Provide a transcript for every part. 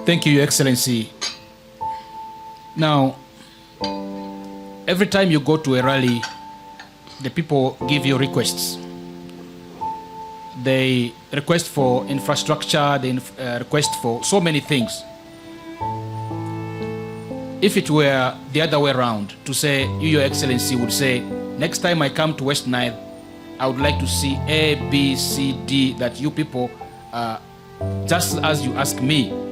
Thank you, Your Excellency. Now, every time you go to a rally, the people give you requests. They request for infrastructure, they request for so many things. If it were the other way around, to say, you, Your Excellency, would say, next time I come to West Nile, I would like to see A, B, C, D, that you people, just as you ask me,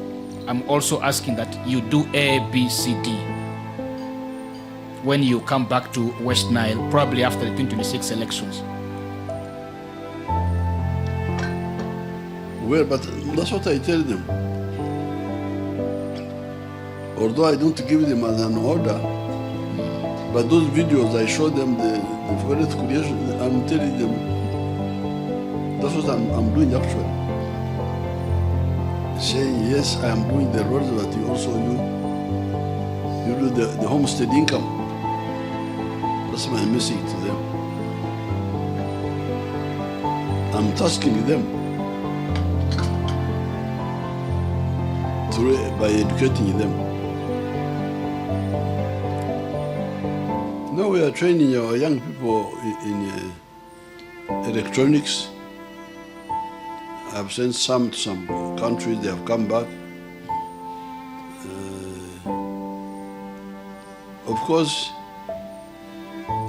I'm also asking that you do A, B, C, D when you come back to West Nile, probably after the 2026 elections. Well, but that's what I tell them. Although I don't give them as an order, but those videos I show them the forest creation, I'm telling them that's what I'm doing actually. Saying yes, I am doing the roads, but you also you do the homestead income. That's my message to them. I'm tasking them by educating them. Now we are training our young people in electronics. I've sent some to some countries, they have come back. Of course,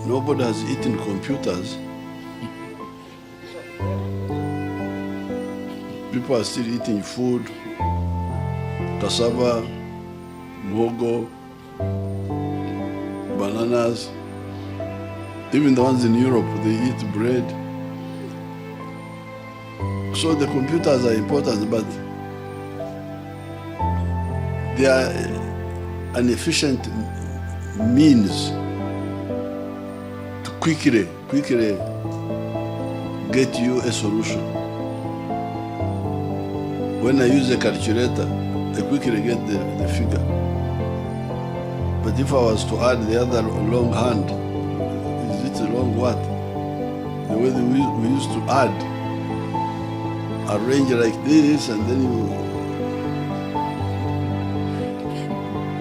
nobody has eaten computers. People are still eating food, cassava, muhogo, bananas. Even the ones in Europe, they eat bread. So the computers are important, but they are an efficient means to quickly get you a solution. When I use a calculator, I quickly get the figure. But if I was to add the other long hand, is it a long what? The way we used to add, arrange like this, and then you,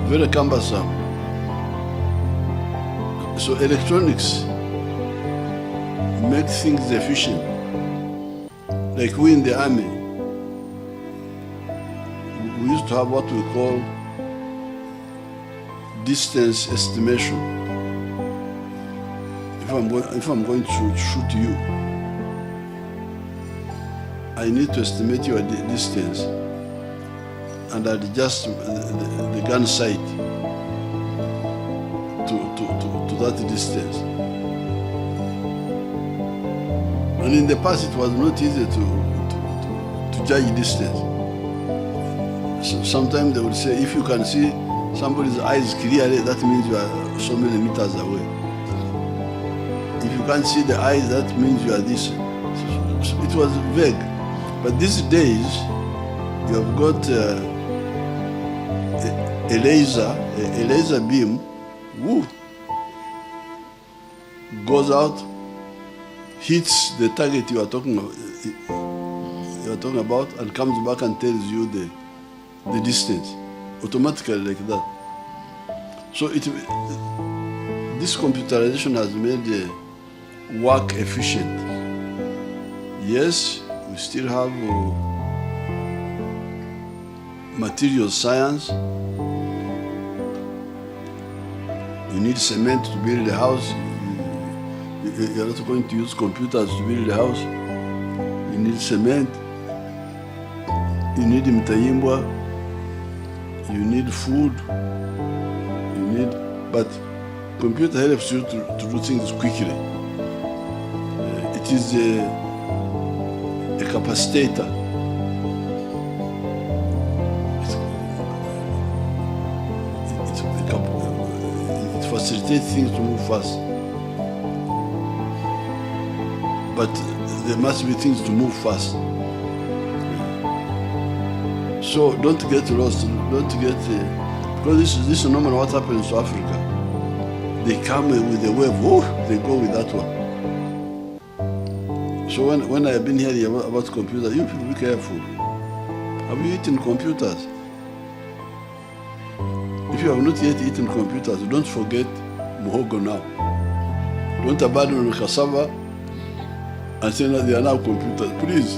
very cumbersome. So electronics make things efficient. Like we in the army, we used to have what we call distance estimation. If I'm going to shoot you, I need to estimate your distance and adjust the gun sight to that distance. And in the past, it was not easy to judge distance. So sometimes they would say, if you can see somebody's eyes clearly, that means you are so many meters away. If you can't see the eyes, that means you are this. So it was vague. But these days, you have got a laser beam, goes out, hits the target you are talking about, and comes back and tells you the distance, automatically like that. So this computerization has made work efficient. Yes, we still have material science. You need cement to build a house. You're not going to use computers to build a house. You need cement. You need mtayimbwa. You need food. But computer helps you to do things quickly. It is a capacitator. It facilitates things to move fast. But there must be things to move fast. So don't get lost, because this is normally what happens to Africa. They come with a wave, they go with that one. So when I've been hearing about computers, you people be careful. Have you eaten computers? If you have not yet eaten computers, don't forget muhogo now. Don't abandon cassava and say that they are now computers. Please.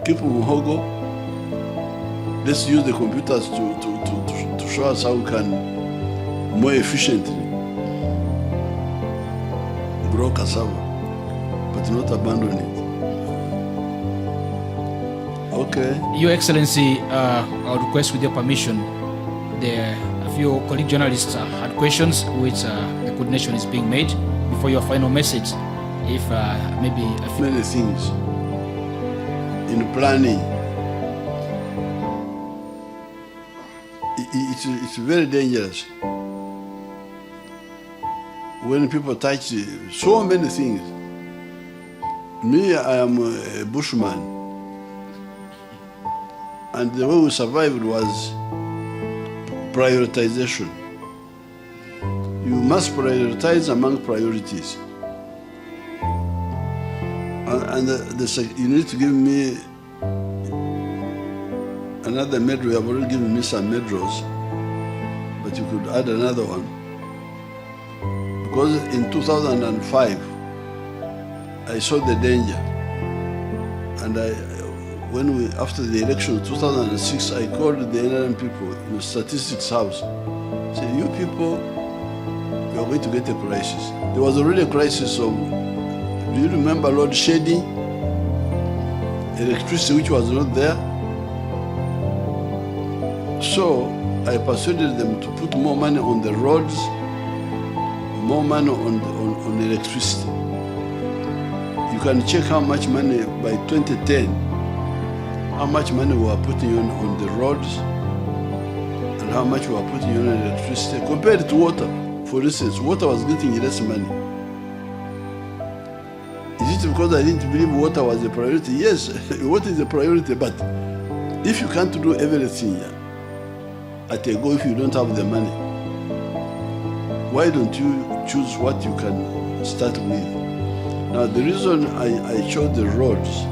Keep muhogo. Let's use the computers to show us how we can more efficiently grow cassava, but not abandon it. Okay. Your Excellency, I would request with your permission, a few colleague journalists had questions which the coordination is being made before your final message. If maybe a few... Many things in planning. It's very dangerous when people touch so many things. Me, I am a bushman, and the way we survived was prioritization. You must prioritize among priorities. And you need to give me another medal. You have already given me some medals, but you could add another one. Because in 2005, I saw the danger. And after the election of 2006, I called the NRM people in the statistics house. I said, you people, you are going to get a crisis. There was already a crisis of, do you remember load shedding? Electricity which was not there. So I persuaded them to put more money on the roads, more money on electricity. You can check how much money by 2010, how much money we are putting on the roads and how much we are putting on electricity compared to water. For instance, water was getting less money. Is it because I didn't believe water was a priority? Yes, water is a priority, but if you can't do everything at a go if you don't have the money, why don't you choose what you can start with? Now, the reason I chose the roads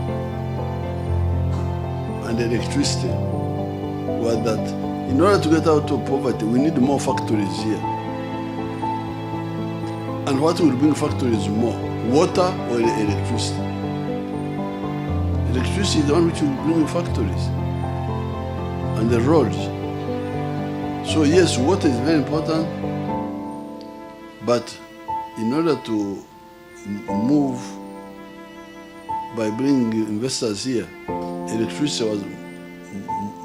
and electricity was that in order to get out of poverty, we need more factories here. And what will bring factories more? Water or electricity? Electricity is the one which will bring factories and the roads. So yes, water is very important, but in order to move by bringing investors here, electricity was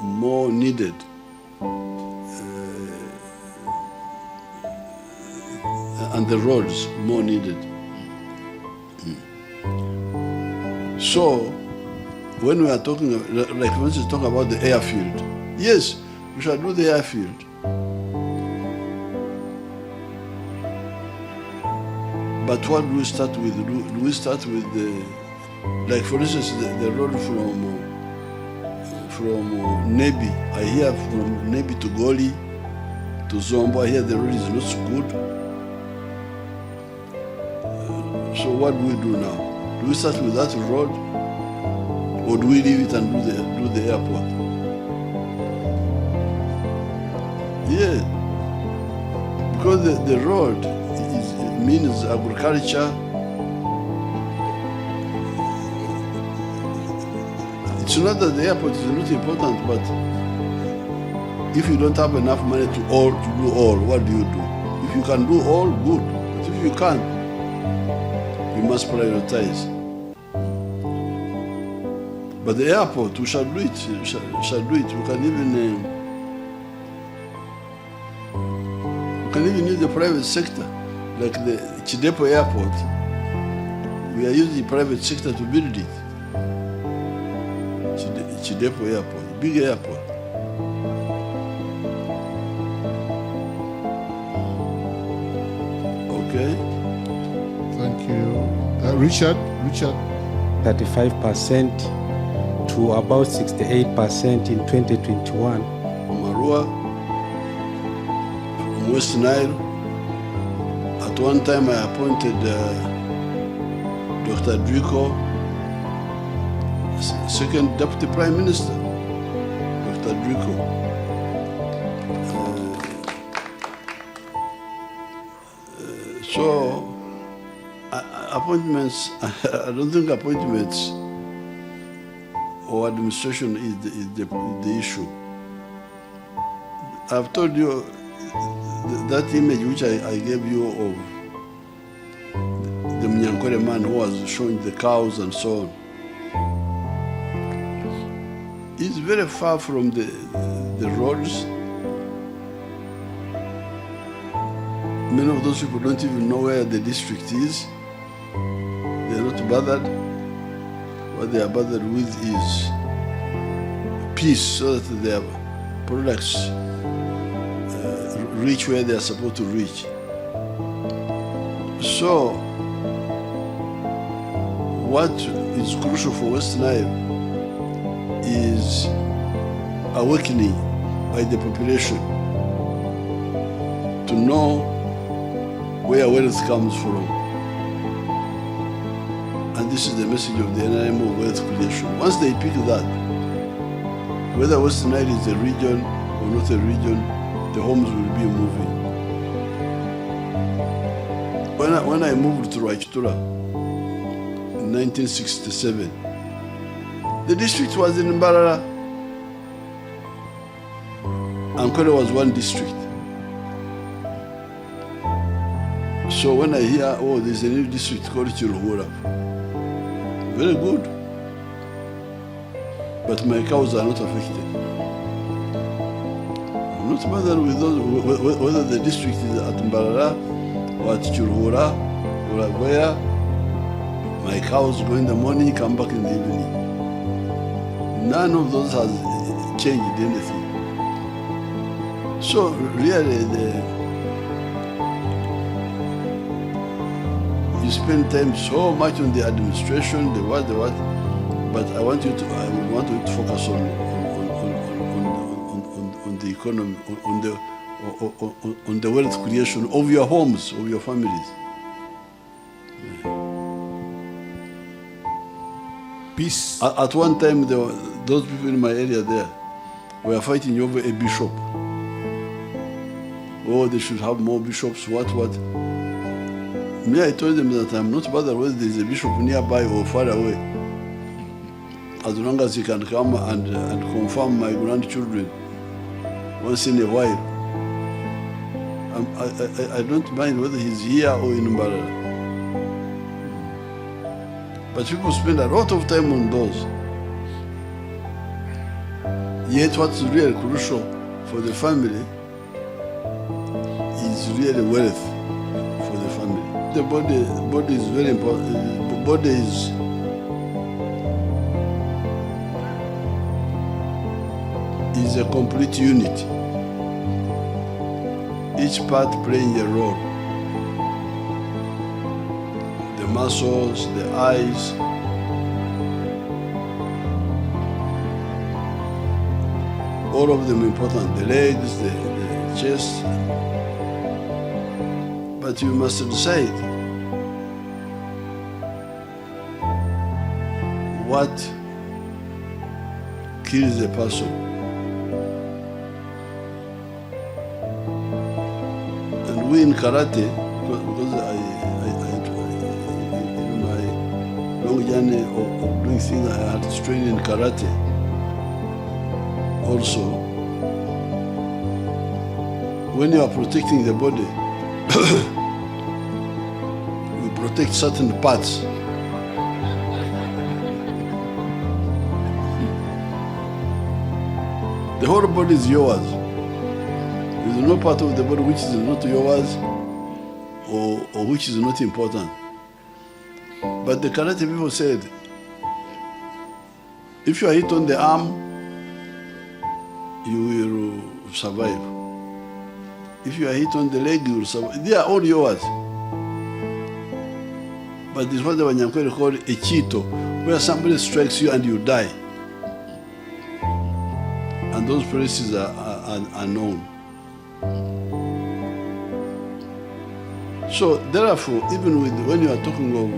more needed. And the roads more needed. So, when we are talking, like for instance, talk about the airfield, yes, we shall do the airfield. But what do we start with? Do we start with like for instance, the road from Nebi? I hear from Nebi to Goli, to Zombo, I hear the road is not so good. So what do we do now? Do we start with that road, or do we leave it and do the airport? Yeah, because the road means agriculture. It's not that the airport is not important, but if you don't have enough money to do all, what do you do? If you can do all, good. But if you can't, you must prioritize. But the airport, we shall do it. We shall do it. We can even use the private sector, like the Chidepo Airport. We are using the private sector to build it. Chidepo Airport, big airport. Okay. Thank you. Richard? 35% to about 68% in 2021. Marua, from West Nile. At one time I appointed Dr. Drico, second Deputy Prime Minister, Dr. Drico. So appointments, I don't think appointments or administration is the issue. I've told you that image which I gave you of the Mnyankore man who was showing the cows and so on. It's very far from the roads. Many of those people don't even know where the district is. They're not bothered. What they are bothered with is peace, so that their products reach where they are supposed to reach. So, what is crucial for West Nile is awakening by the population to know where wealth comes from. And this is the message of the NIM of wealth creation. Once they pick that, whether West Nile is a region or not a region, the homes will be moving. When I moved to Raichitura in 1967, the district was in Mbarara. Ankole was one district. So when I hear, oh, there's a new district called Chiruhura, very good. But my cows are not affected. I'm not bothered with those, whether the district is at Mbarara or at Chiruhura or where. My cows go in the morning, come back in the evening. None of those has changed anything. So really, you spend time so much on the administration, the what, but I want you to focus on the economy, on the wealth creation of your homes, of your families. Peace. At one time, those people in my area there were fighting over a bishop. Oh, they should have more bishops, what. Me, I told them that I'm not bothered whether there's a bishop nearby or far away, as long as he can come and confirm my grandchildren once in a while. I don't mind whether he's here or in Mbarara. But people spend a lot of time on those. Yet what's really crucial for the family is really wealth for the family. The body is very important. The body is a complete unit. Each part playing a role. The muscles, the eyes, all of them important. The legs, the chest. But you must decide what kills a person. And we in karate, because in my long journey of doing things, I had to train in karate also. When you are protecting the body, you protect certain parts. The whole body is yours. There is no part of the body which is not yours or which is not important. But the karate people said, if you are hit on the arm, you will survive. If you are hit on the leg, you will survive. They are all yours. But this is what the Wanyankore call a cheeto, where somebody strikes you and you die. And those places are known. So therefore, even when you are talking of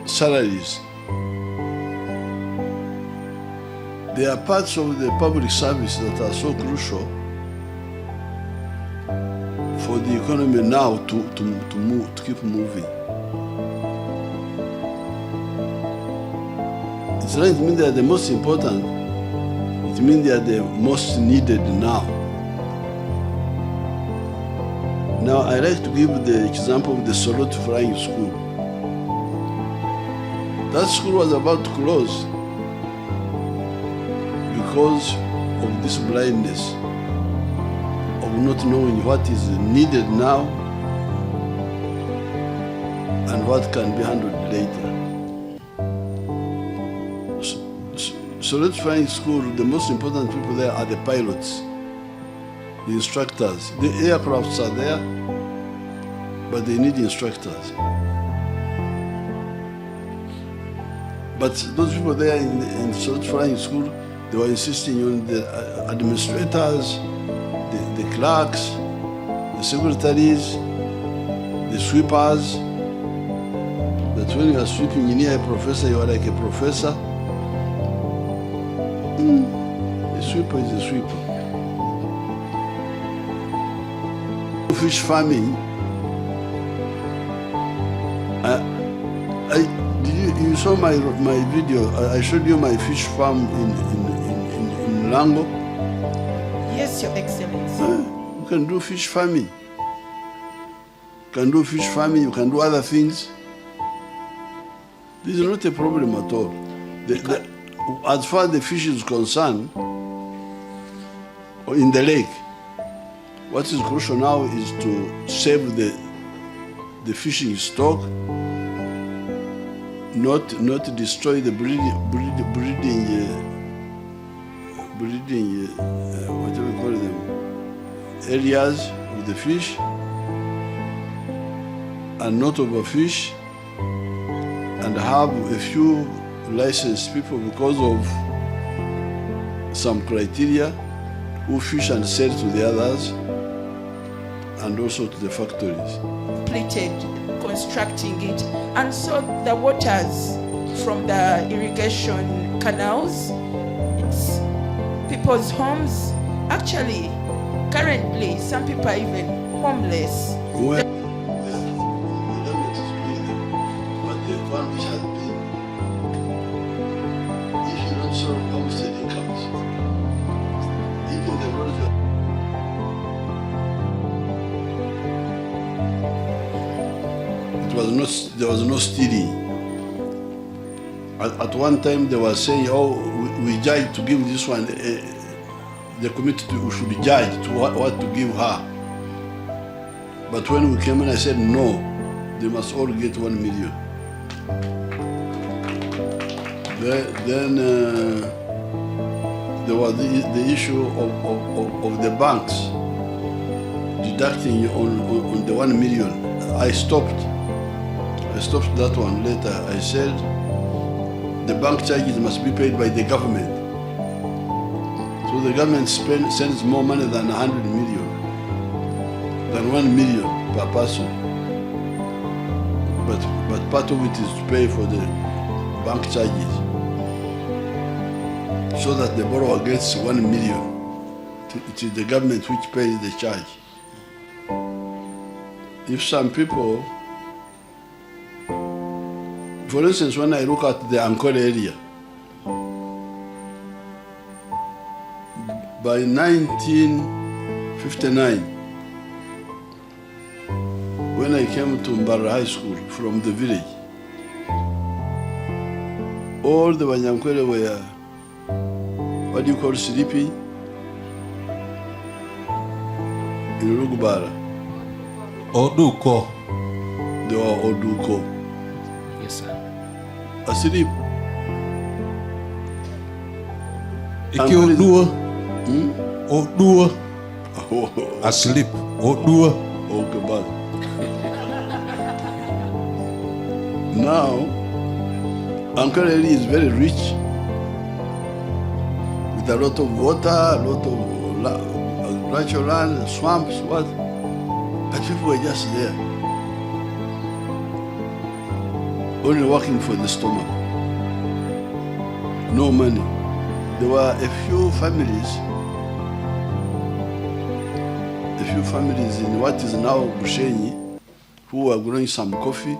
salaries, there are parts of the public service that are so crucial for the economy now to keep moving. It doesn't mean they are the most important. It means they are the most needed now. Now, I like to give the example of the Solot Flying School. That school was about to close because of this blindness of not knowing what is needed now and what can be handled later. So let's find school, the most important people there are the pilots, the instructors. The aircrafts are there, but they need instructors. But those people there in Solot Flying School, they were insisting on the administrators, the clerks, the secretaries, the sweepers, that when you are sweeping near a professor, you are like a professor. A sweeper is a sweeper. Fish farming, you saw my video. I showed you my fish farm in Lango. Yes, Your Excellency. You can do fish farming. You can do fish farming, you can do other things. This is not a problem at all. As far as the fish is concerned, in the lake, what is crucial now is to save the fishing stock, not destroy the breeding whatever we call them, areas with the fish, and not overfish, and have a few licensed people because of some criteria who fish and sell to the others and also to the factories. Completed constructing it, and so the waters from the irrigation canals, it's people's homes. Actually, currently, some people are even homeless. Well, but the one which has been, if you don't solve homestead incomes, even the roads. There was no stealing. At one time they were saying, oh, we judge to give this one, the committee should judge to what to give her. But when we came in, I said, no, they must all get 1 million. Then there was the issue of the banks deducting on the 1 million. I stopped that one later. I said the bank charges must be paid by the government. So the government sends more money than 100 million, than 1 million per person. But part of it is to pay for the bank charges, so that the borrower gets 1 million. It is the government which pays the charge. If some people, for instance, when I look at the Ankole area, by 1959, when I came to Mbara High School from the village, all the Banyankwele were, what do you call, sleeping in Rugubara. Oduko. They were Oduko. Yes, sir. Asleep. Iki Odua. Odua. Asleep. Odua. Okay, bad. Now, Uncle Eli is very rich, with a lot of water, a lot of agricultural land, swamps, what? But people were just there, only working for the stomach. No money. There were a few families, a few families in what is now Bushenyi who were growing some coffee,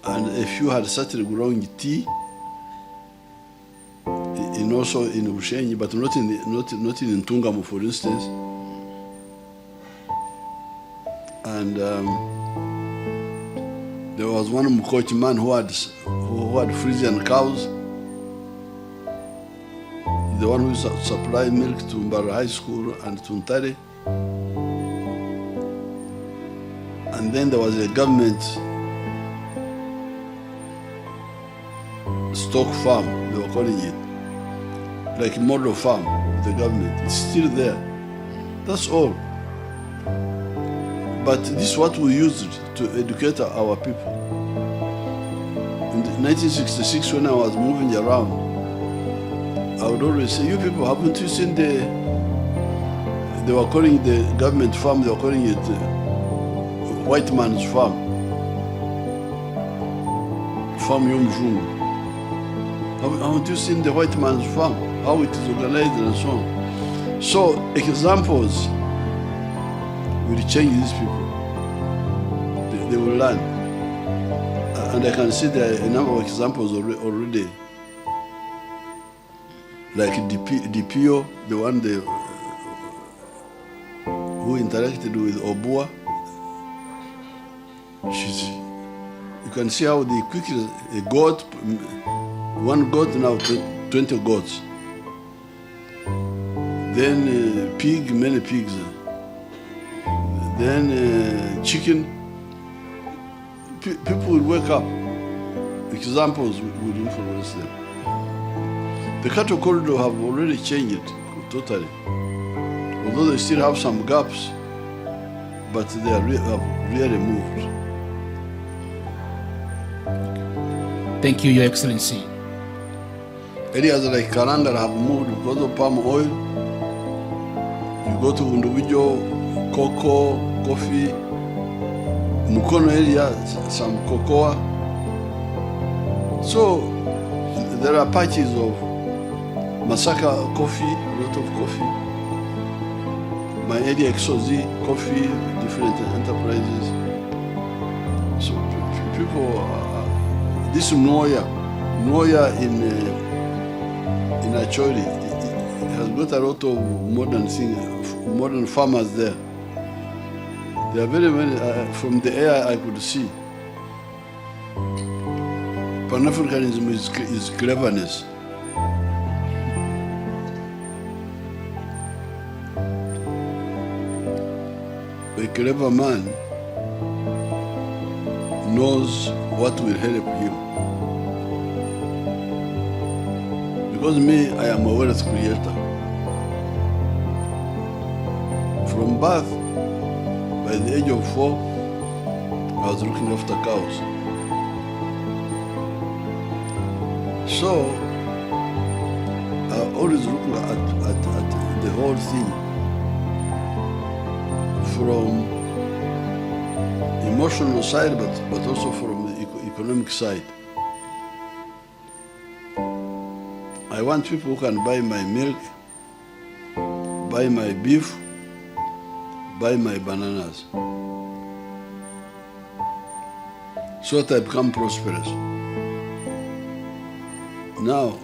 and a few had started growing tea, also in Bushenyi, but not in Ntungamo, for instance. And there was one Mukochi man who had Frisian cows, the one who supplied milk to Mbara High School and to Ntare. And then there was a government stock farm, they were calling it, like a model farm of the government. It's still there. That's all. But this is what we used to educate our people. In 1966, when I was moving around, I would always say, you people, haven't you seen they were calling the government farm, they were calling it white man's farm. Farm Yomjung. Haven't you seen the white man's farm? How it is organized and so on. So examples will change these people. They will learn. And I can see there are a number of examples already. Like DPO, the one who interacted with Obua. You can see how they quickly, a goat, one goat now 20 goats. Then pig, many pigs. Then chicken. People will wake up. Examples will influence them. The cattle corridor have already changed totally. Although they still have some gaps, but they have really moved. Thank you, Your Excellency. Areas like Karanga have moved because of palm oil. You go to individual cocoa, coffee, Mukono area, some cocoa. So there are patches of Masaka coffee, a lot of coffee. My area Exozi, coffee, different enterprises. So people, this Noya in Acholi, has got a lot of modern farmers there. There are very many, from the air I could see. Pan-Africanism is cleverness. A clever man knows what will help him. Because me, I am a wealth creator. From birth, by the age of 4, I was looking after cows. So, I always look at the whole thing from emotional side, but also from the economic side. I want people who can buy my milk, buy my beef, buy my bananas, so that I become prosperous. Now,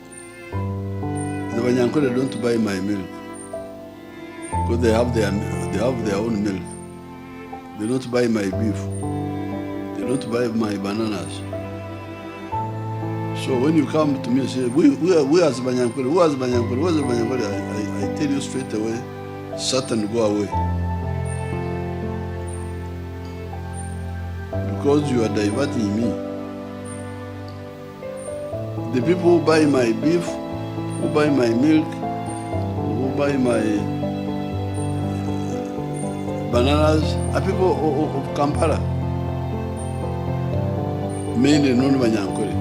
the Banyankole don't buy my milk because they have their own milk. They don't buy my beef. They don't buy my bananas. So when you come to me and say, we as Banyankole, who as Banyankole, who as Banyankole, I tell you straight away, Satan, go away. Because you are diverting me. The people who buy my beef, who buy my milk, who buy my bananas are people of Kampala, mainly non-Banyankole.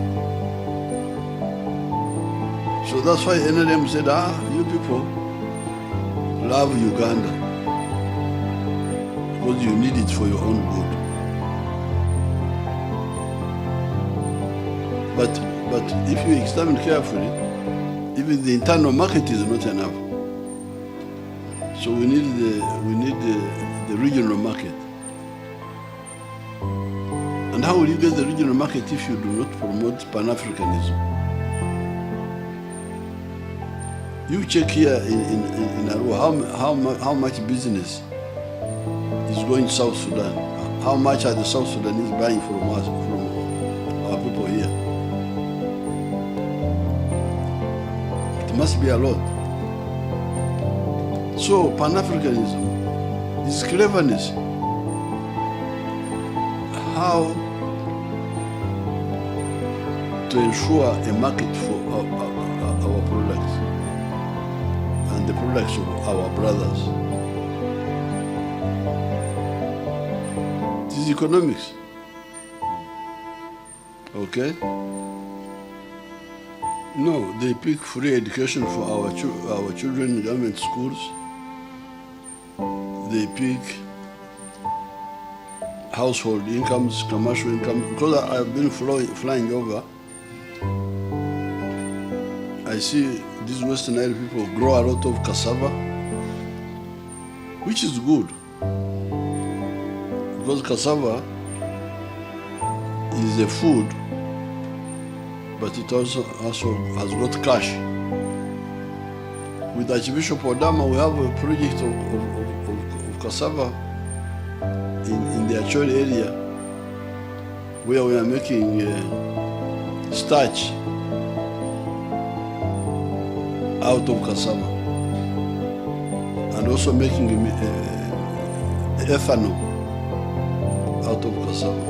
So that's why NLM said, you people love Uganda because you need it for your own good. But if you examine carefully, even the internal market is not enough. So we need the regional market. And how will you get the regional market if you do not promote Pan-Africanism? You check here in Arua, how much business is going to South Sudan? How much are the South Sudanese buying from us, from our people here? It must be a lot. So Pan-Africanism is cleverness. How to ensure a market for our products and the products of our brothers. It is economics. Okay? No, they pick free education for our children in government schools. They pick household incomes, commercial incomes. Because I've been flying over, I see these West Nile people grow a lot of cassava, which is good. Because cassava is a food, but it also has got cash. With Archbishop Odama, we have a project of cassava in the Acholi area, where we are making starch out of cassava, and also making ethanol out of cassava.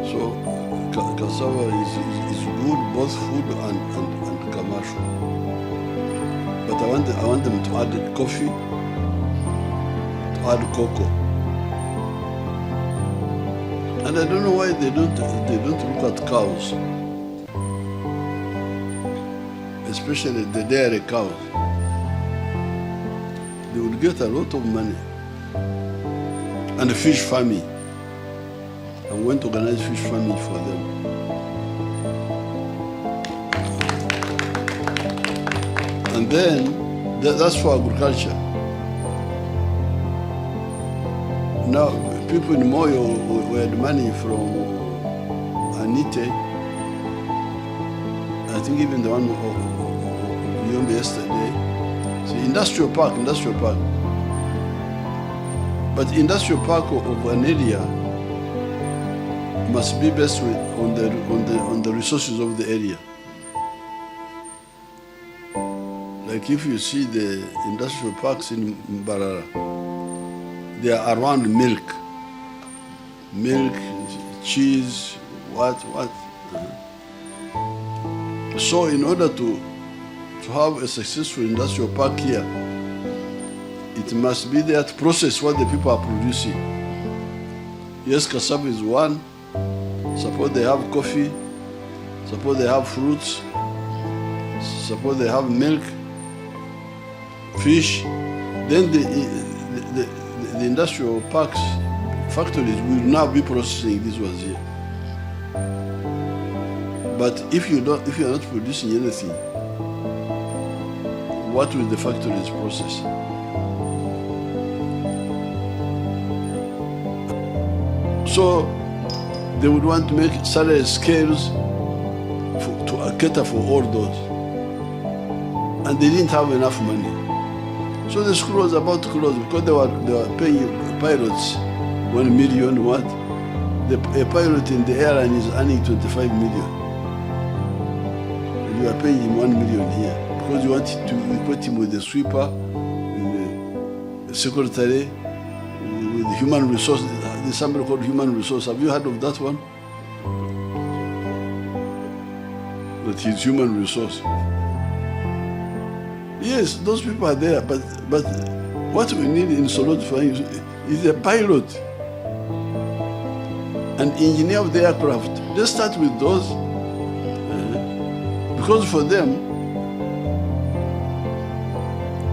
So cassava is good, both food and commercial. But I want them to add coffee, to add cocoa. And I don't know why they don't look at cows, especially the dairy cows. They would get a lot of money. And the fish farming. I want to organize fish farming for them. And then, that's for agriculture. Now, people in Moyo were demanding from Anite, I think even the one of EYAMBA yesterday. See, industrial park. But industrial park of an area must be based on the resources of the area. Like if you see the industrial parks in Mbarara, they are around milk, cheese, what. So in order to have a successful industrial park here, it must be there to process what the people are producing. Yes, cassava is one. Suppose they have coffee. Suppose they have fruits. Suppose they have milk, fish. Then the industrial parks, factories will now be processing these ones here. But if you are not producing anything, what will the factories process? So they would want to make salary scales to cater for all those. And they didn't have enough money. So the school was about to close because they were paying pilots 1 million what? A pilot in the airline is earning 25 million. And you are paying him 1 million here because you want to put him with the sweeper, with the secretary, with the human resource. There's somebody called human resource. Have you heard of that one? That he's human resource. Yes, those people are there, but what we need in Solot is a pilot, an engineer of the aircraft. Let's start with those, because for them,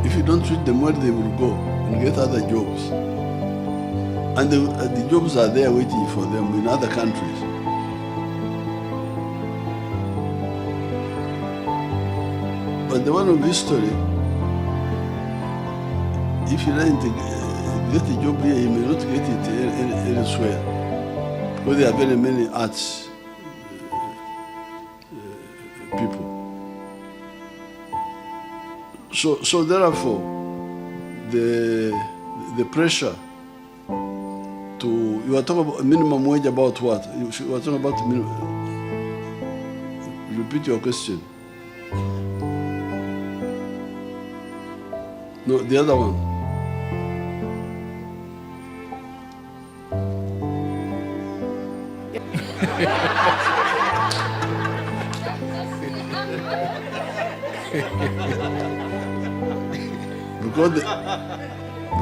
if you don't treat them well, they will go and get other jobs. And the jobs are there waiting for them in other countries. But the one of history, if he doesn't get a job here, he may not get it elsewhere. Because there are very many arts people. So therefore, the pressure to, you are talking about minimum wage, about what? You are talking about minimum. Repeat your question. No, the other one.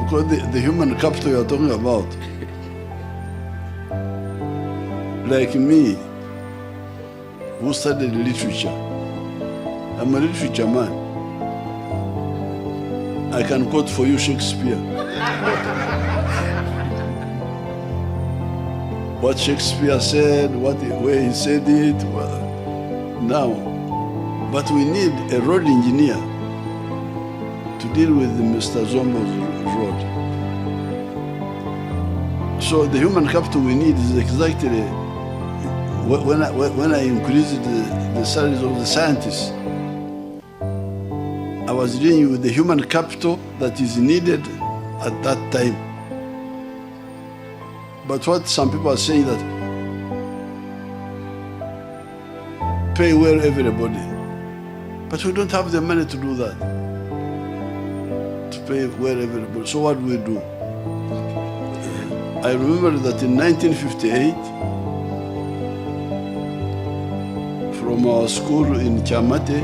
because the human capital you are talking about, like me, who studied literature, I'm a literature man. I can quote for you Shakespeare. What Shakespeare said, where he said it. Now, but we need a road engineer to deal with Mr. Zombo's road. So the human capital we need is exactly when I increased the salaries of the scientists, I was dealing with the human capital that is needed at that time. But what some people are saying that pay well everybody. But we don't have the money to do that. To pay well everybody. So what do we do? I remember that in 1958, from our school in Chamate,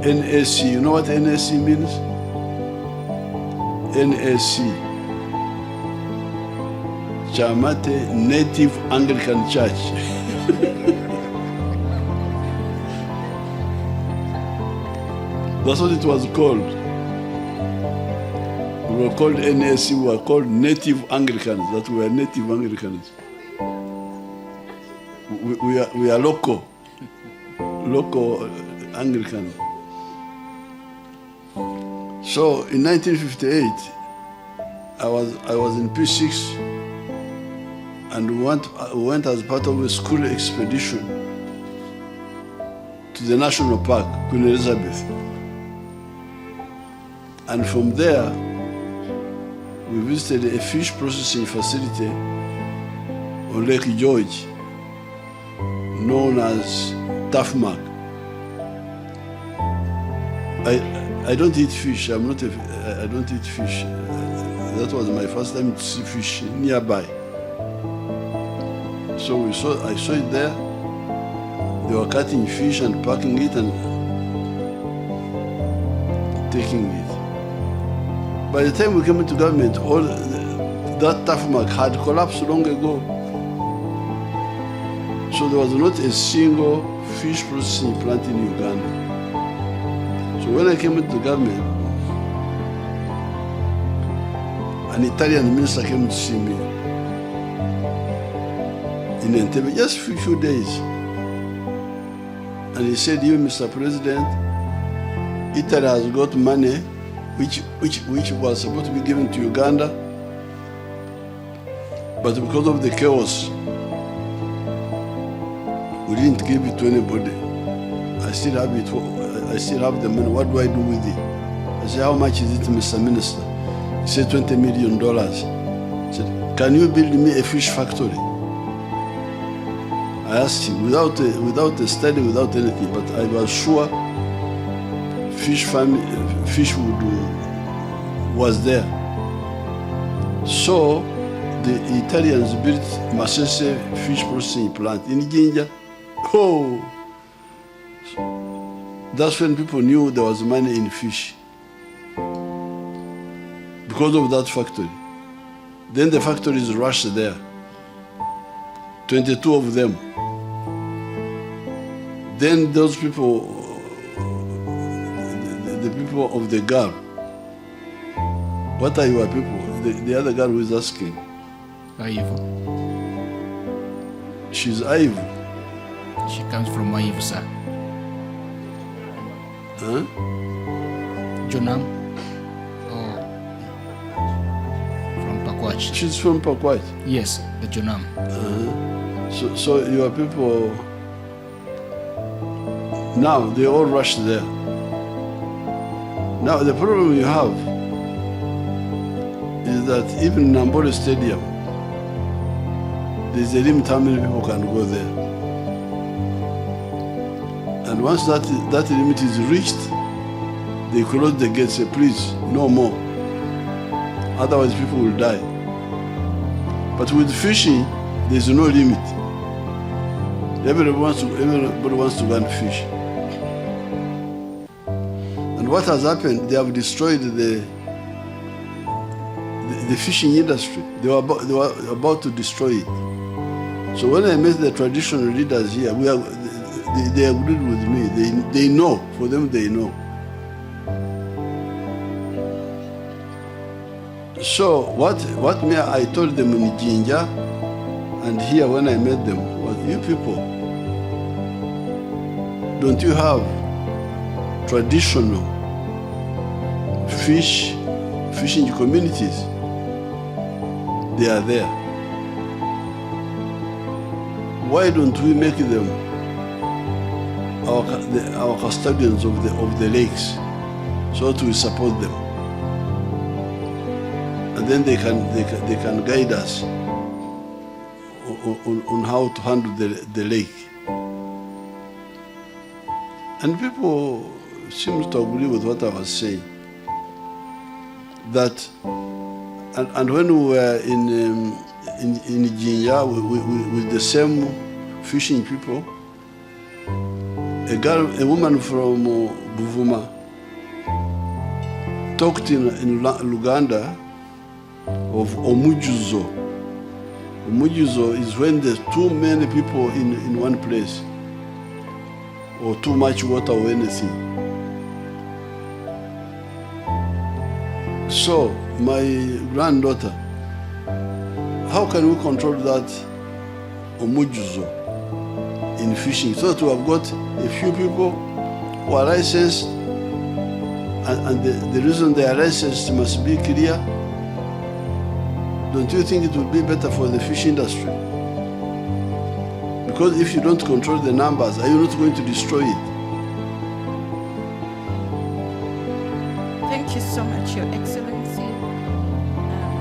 NAC, you know what NAC means? NAC, Chamate Native Anglican Church. That's what it was called. We were called NAC, we were called Native Anglicans, that we were Native Anglicans. We are local Anglicans. So in 1958, I was in P6, and we went as part of a school expedition to the national park, Queen Elizabeth. And from there, we visited a fish processing facility on Lake George, known as Tafmak. I don't eat fish. I don't eat fish. That was my first time to see fish nearby. So I saw it there. They were cutting fish and packing it and taking it. By the time we came into government, all that Tafmak had collapsed long ago. So there was not a single fish processing plant in Uganda. So when I came into government, an Italian minister came to see me in Entebbe, just for a few days. And he said, "You, Mr. President, Italy has got money which was supposed to be given to Uganda, but because of the chaos, we didn't give it to anybody. I still have it. I still have the money. What do I do with it?" I said, "How much is it, Mr. Minister?" He said, $20 million. I said, "Can you build me a fish factory?" I asked him, without a study, without anything, but I was sure fish was there. So the Italians built Masese fish processing plant in Jinja. Oh, that's when people knew there was money in fish, because of that factory. Then the factories rushed there, 22 of them. Then those people, the people of the girl, "What are your people?" The other girl who is asking. Aivu. She's Aivu. She comes from Aivu, sir. Huh? Jonam? Or from Pakwach? She's from Pakwach. Yes, the Jonam. So your people, now they all rush there. Now the problem you have is that even in Nambole Stadium, there's a limit how many people can go there. And once that limit is reached, they close the gates, say, please, no more. Otherwise people will die. But with fishing, there's no limit. Everybody wants to go and fish. And what has happened, they have destroyed the fishing industry. They were about to destroy it. So when I met the traditional leaders here, they agreed with me. They know, for them they know. So what I told them in Jinja and here when I met them was, you people, don't you have traditional fishing communities? They are there. Why don't we make them our custodians of the lakes, so that we support them, and then they can guide us on how to handle the lake. And people seem to agree with what I was saying. That, and when we were in Jinya with the same fishing people, a woman from Buvuma talked in Luganda of Omujuzo. Omujuzo is when there's too many people in one place, or too much water or anything. So, my granddaughter, how can we control that Omujuzo in fishing? So that we have got a few people who are licensed, and the reason they are licensed must be clear. Don't you think it would be better for the fish industry? Because if you don't control the numbers, are you not going to destroy it? Thank you so much, Your Excellency.